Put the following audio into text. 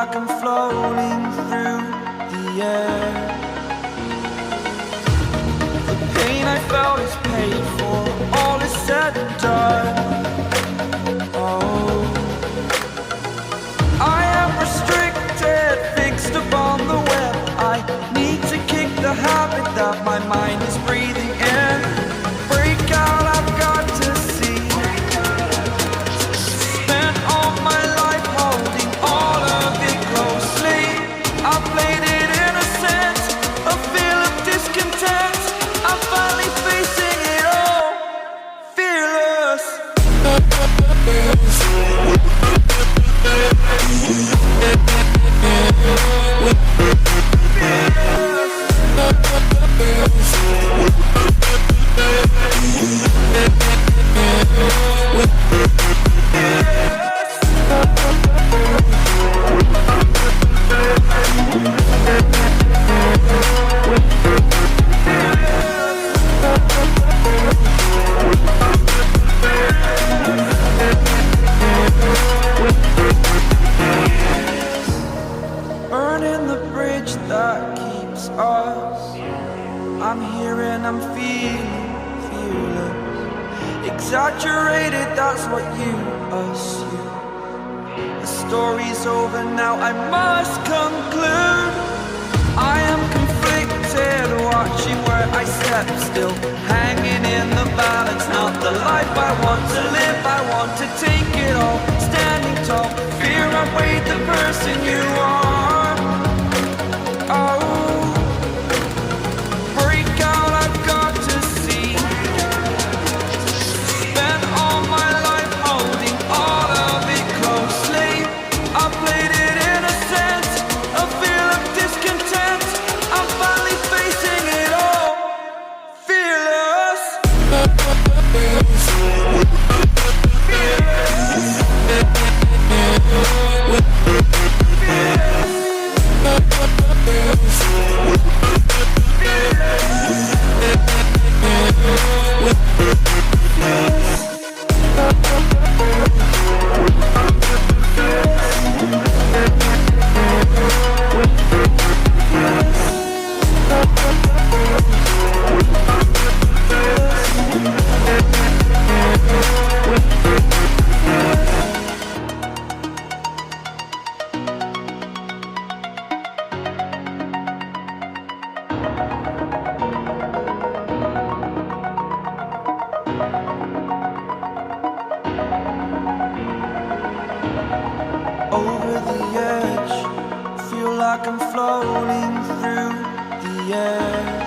like I'm floating through the air. The pain I felt is paid for, all is said and done. Oh, I am restricted, fixed upon the web. I need to kick the habit that my mind is breathing in. Break out, I've got to see. Spent all my life holding all of it closely. I played it innocent, a feel of discontent. I'm finally facing it all, fearless. Burning the bridge that keeps us. I'm here and I'm feeling fearless. Exaggerated, that's what you assume. The story's over now, I must conclude. I am conflicted, watching where I step still, hanging in the balance. Not the life I want to live, I want to take it all. Standing tall, fear I've weighed the person you are. Oh, break out, I've got to see. Spent all my life holding all of it closely. I played it innocent, a feel of discontent. I'm finally facing it all, fearless. Over the edge, feel like I'm floating through the air.